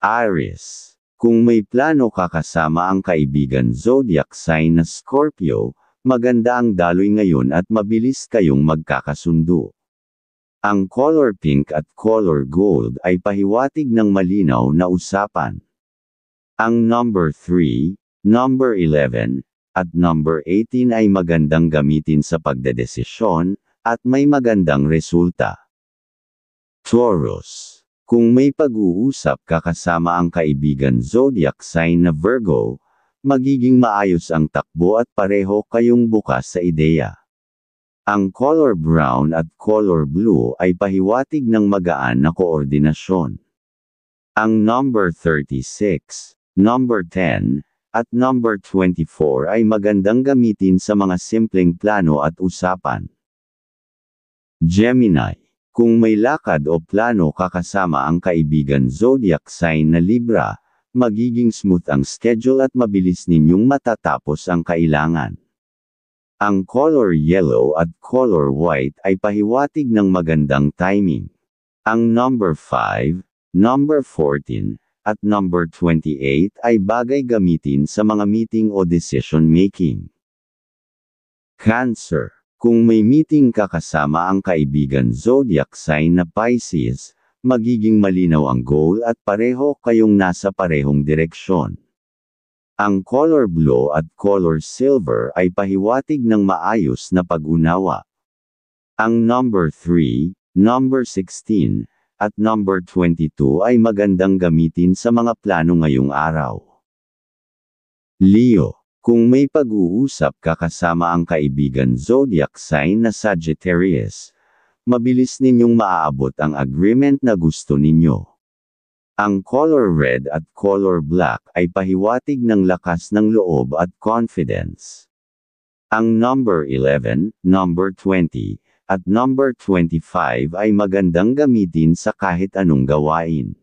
Aries. Kung may plano ka kasama ang kaibigan zodiac sign na Scorpio, maganda ang daloy ngayon at mabilis kayong magkakasundo. Ang color pink at color gold ay pahiwatig ng malinaw na usapan. Ang number 3, number 11, at number 18 ay magandang gamitin sa pagdedesisyon, at may magandang resulta. Taurus. Kung may pag-uusap ka kasama ang kaibigan zodiac sign na Virgo, magiging maayos ang takbo at pareho kayong bukas sa ideya. Ang color brown at color blue ay pahiwatig ng magaan na koordinasyon. Ang number 36, number 10, at number 24 ay magandang gamitin sa mga simpleng plano at usapan. Gemini. Kung may lakad o plano ka kasama ang kaibigan zodiac sign na Libra, magiging smooth ang schedule at mabilis ninyong matatapos ang kailangan. Ang color yellow at color white ay pahiwatig ng magandang timing. Ang number 5, number 14, at number 28 ay bagay gamitin sa mga meeting o decision making. Cancer. Kung may meeting ka kasama ang kaibigan zodiac sign na Pisces, magiging malinaw ang goal at pareho kayong nasa parehong direksyon. Ang color blue at color silver ay pahiwatig ng maayos na pag-unawa. Ang number 3, number 16, at number 22 ay magandang gamitin sa mga plano ngayong araw. Leo. Kung may pag-uusap ka kasama ang kaibigan zodiac sign na Sagittarius, mabilis ninyong maaabot ang agreement na gusto ninyo. Ang color red at color black ay pahiwatig ng lakas ng loob at confidence. Ang number 11, number 20, at number 25 ay magandang gamitin sa kahit anong gawain.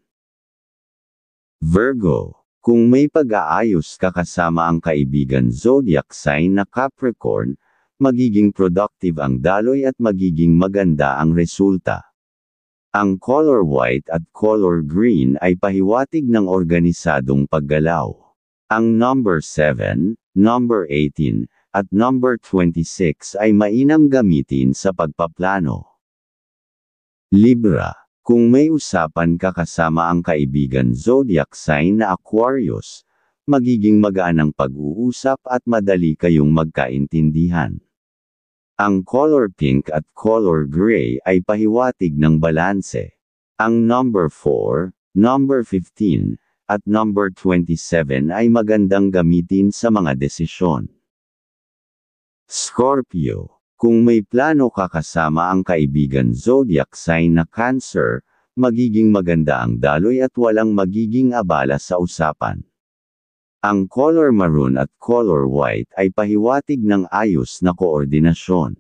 Virgo. Kung may pag-aayos ka kasama ang kaibigan zodiac sign na Capricorn, magiging productive ang daloy at magiging maganda ang resulta. Ang color white at color green ay pahiwatig ng organisadong paggalaw. Ang number 7, number 18, at number 26 ay mainam gamitin sa pagpaplano. Libra. Kung may usapan ka kasama ang kaibigan zodiac sign na Aquarius, magiging magaan ang pag-uusap at madali kayong magkaintindihan. Ang color pink at color gray ay pahiwatig ng balanse. Ang number 4, number 15, at number 27 ay magandang gamitin sa mga desisyon. Scorpio. Kung may plano ka kasama ang kaibigan zodiac sign na Cancer, magiging maganda ang daloy at walang magiging abala sa usapan. Ang color maroon at color white ay pahiwatig ng ayos na koordinasyon.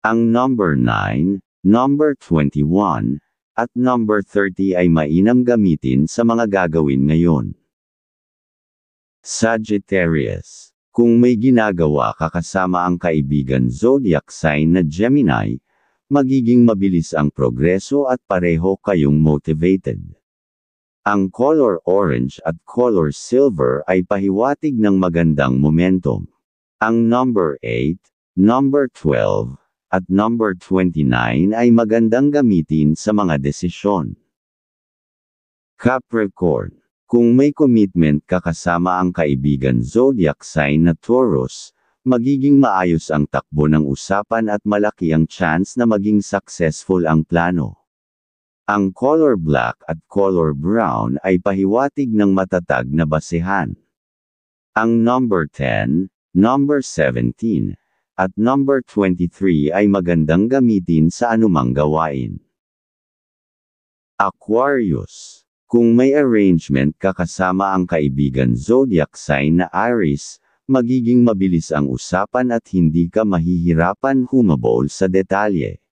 Ang number 9, number 21, at number 30 ay mainam gamitin sa mga gagawin ngayon. Sagittarius. Kung may ginagawa ka kasama ang kaibigan zodiac sign na Gemini, magiging mabilis ang progreso at pareho kayong motivated. Ang color orange at color silver ay pahiwatig ng magandang momentum. Ang number 8, number 12, at number 29 ay magandang gamitin sa mga desisyon. Capricorn. Kung may commitment ka kasama ang kaibigan zodiac sign na Taurus, magiging maayos ang takbo ng usapan at malaki ang chance na maging successful ang plano. Ang color black at color brown ay pahiwatig ng matatag na basehan. Ang number 10, number 17, at number 23 ay magandang gamitin sa anumang gawain. Aquarius. Kung may arrangement ka kasama ang kaibigan zodiac sign na Aries, magiging mabilis ang usapan at hindi ka mahihirapan humabol sa detalye.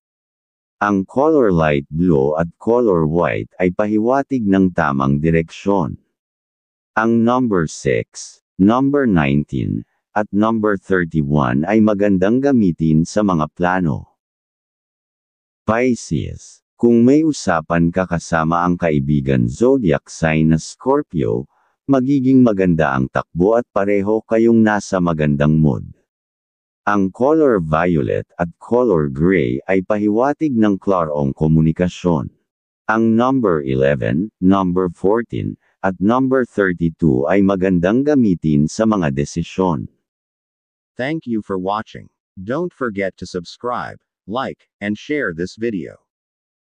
Ang color light blue at color white ay pahiwatig ng tamang direksyon. Ang number 6, number 19, at number 31 ay magandang gamitin sa mga plano. Pisces. Kung may usapan ka kasama ang kaibigan zodiac sign na Scorpio, magiging maganda ang takbo at pareho kayong nasa magandang mood. Ang color violet at color gray ay pahiwatig ng klarong komunikasyon. Ang number 11, number 14, at number 32 ay magandang gamitin sa mga desisyon. Thank you for watching. Don't forget to subscribe, like, and share this video.